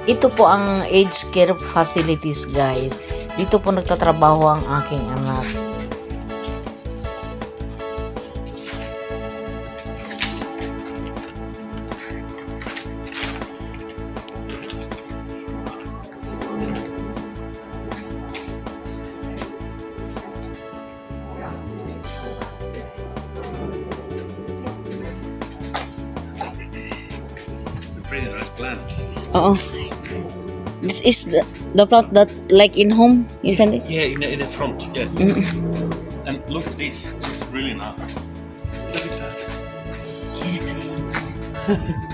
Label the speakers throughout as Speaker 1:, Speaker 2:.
Speaker 1: Ito po ang aged care facilities, guys. Dito po nagtatrabaho ang aking anak.
Speaker 2: Pretty nice plants.
Speaker 1: Oo. This is the plant that like in home, isn't it?
Speaker 2: Yeah, in the front. Yeah. And look at this. It's really nice. Look at that.
Speaker 1: Yes.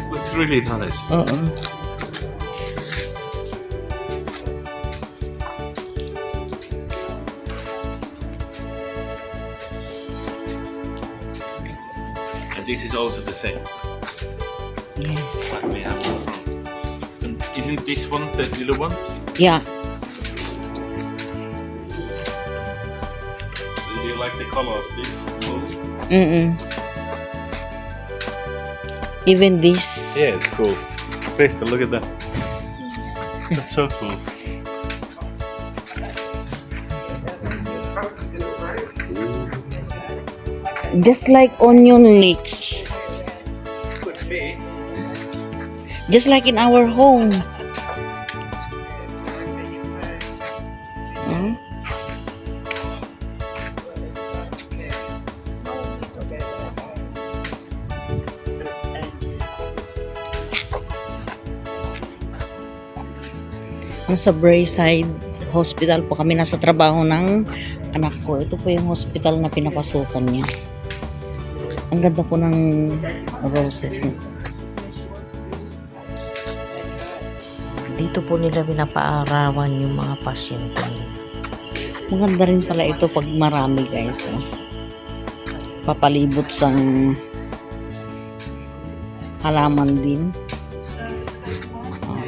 Speaker 2: Looks really nice.
Speaker 1: Oo.
Speaker 2: And this is also the same.
Speaker 1: Yes.
Speaker 2: Like we have in the front. And isn't this one the little ones?
Speaker 1: Yeah.
Speaker 2: Do you like the color of this?
Speaker 1: Even this.
Speaker 2: Yeah, it's cool. Krista, look at that. That's so cool.
Speaker 1: Just like onion leeks.
Speaker 2: Could be.
Speaker 1: Just like in our home. Hmm? Nasa Braeside Hospital po kami, nasa trabaho ng anak ko. Ito po yung hospital na pinapasukan niya. Ang ganda po ng roses nito. Dito po nila pinapaarawan yung mga pasyente nila. Maganda rin pala ito pag marami, guys. Oh. Papalibot sa halaman din. Oh.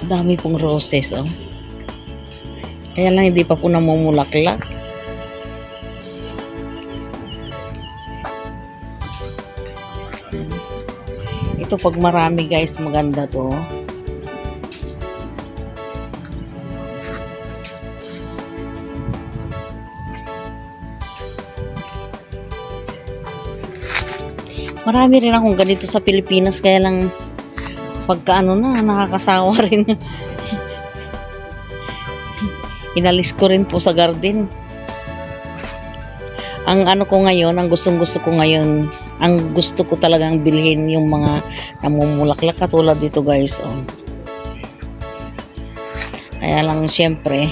Speaker 1: Dami pong roses, oh. Kaya lang hindi pa po namumulaklak. Ito pag marami, guys, maganda to. Marami rin akong ganito sa Pilipinas, kaya lang pagka nakakasawa rin. Inalis ko rin po sa garden. Ang ko ngayon, ang gustong-gusto ko ngayon, ang gusto ko talagang bilhin yung mga namumulaklak katulad dito, guys. Oh. Kaya lang syempre,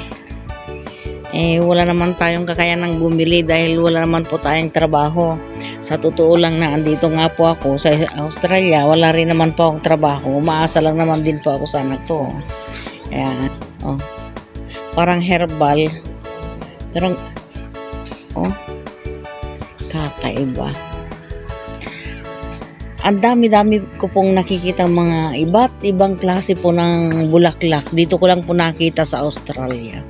Speaker 1: wala naman tayong kakayanang bumili dahil wala naman po tayong trabaho. Sa totoo lang na andito nga po ako sa Australia, wala rin naman po akong trabaho. Umaasa lang naman din po ako sa anak ko. Kaya, oh, parang herbal. Pero, oh, kakaiba. Ang dami-dami ko pong nakikita mga iba't ibang klase po ng bulaklak. Dito ko lang po nakita sa Australia.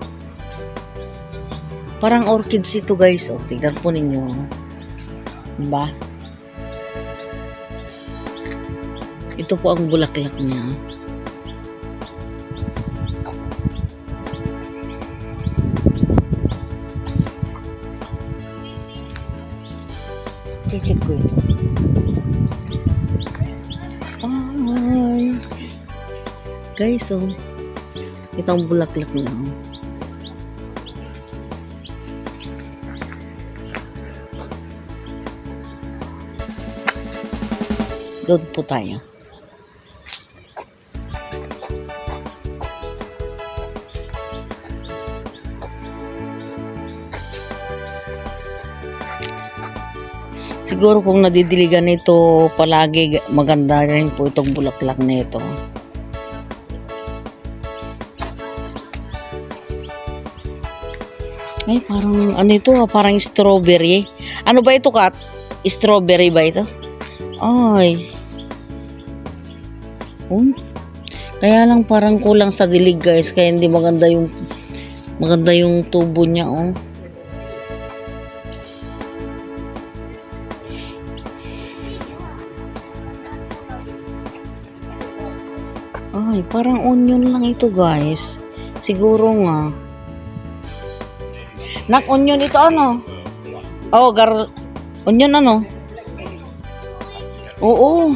Speaker 1: Parang orchids ito, guys. O, tignan po ninyo. Diba? Ito po ang bulaklak niya. Check ko ito. Ay. Guys, oh. Ito ang bulaklak niya. Doon po tayo. Siguro kung nadidiligan nito palagi, maganda rin po itong bulaklak nito. Ay, parang ano ito, parang strawberry. Ano ba ito, Kat? Strawberry ba ito? Ay. Kaya lang parang kulang sa dilig, guys, kaya hindi maganda yung tubo niya, oh. Ay, parang onion lang ito, guys. Siguro nga. Nak, onion ito ano? Oh, onion ano? Oo.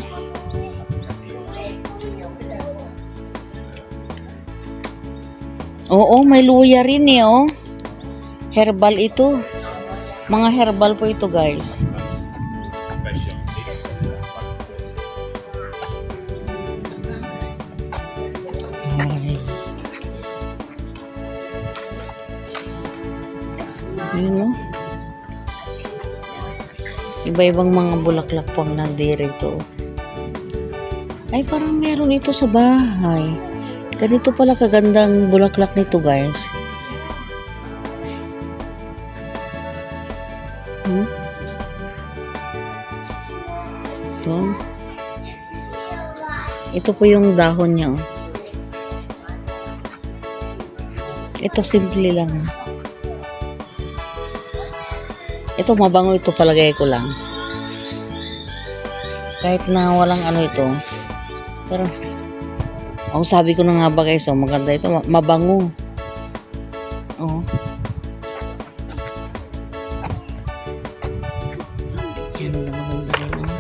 Speaker 1: Oo, may luya rin eh, oh. Herbal ito. Mga herbal po ito, guys. Ay. Yun, oh. Iba-ibang mga bulaklak po ang nandirito. Ay, parang meron ito sa bahay. Ganito pala kagandang bulaklak nito, guys. Ito. Ito po yung dahon niya. Oh. Ito simple lang. Ito mabango ito, palagay ko lang. Kahit na walang ano ito. Pero ang sabi ko na nga ba guys, oh, maganda ito, mabango. Oh. Maganda rin, oh.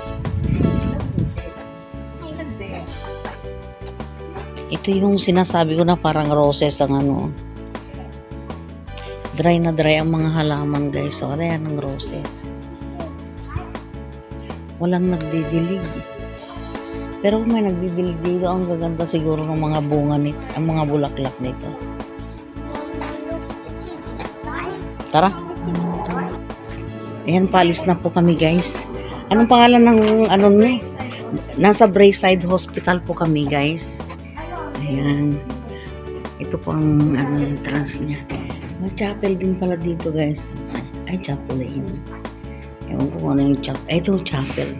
Speaker 1: Ito yung sinasabi ko na parang roses ang ano. Dry na dry ang mga halaman guys. So, ayan ang roses. Walang nagdidilig. Pero kung may nagdidilig dito, ang gaganda siguro ng mga bunga nito, ang mga bulaklak nito. Tara. Ayan, paalis na po kami guys. Anong pangalan ng ano nyo? Nasa Braeside Hospital po kami guys. Ayan. Ito po ang ano, entrance niya. May chapel din pala dito guys. Ay, chapel na yun. Ewan ko kung ano yung chapel. Ay, ito chapel.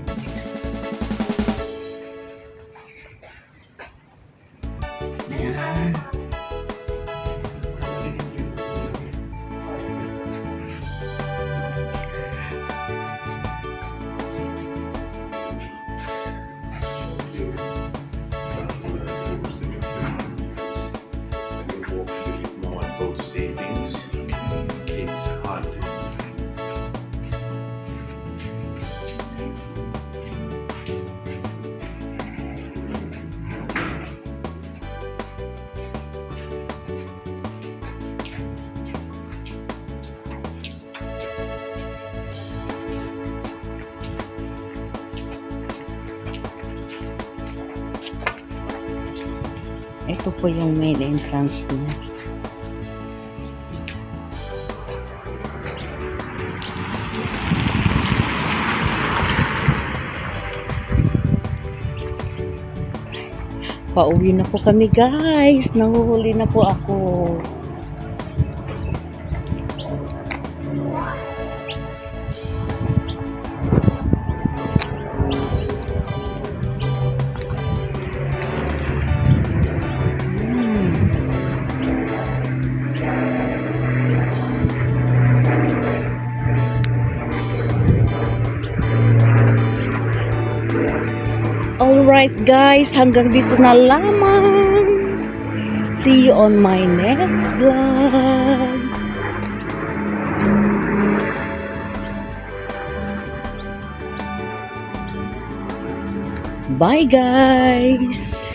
Speaker 1: Ayan.
Speaker 2: Go to say things. It's hard.
Speaker 1: Ito po yung main entrance niya. Pauwi na po kami guys. Nahuhuli na po ako. Alright guys, hanggang dito na lamang. See you on my next vlog. Bye guys.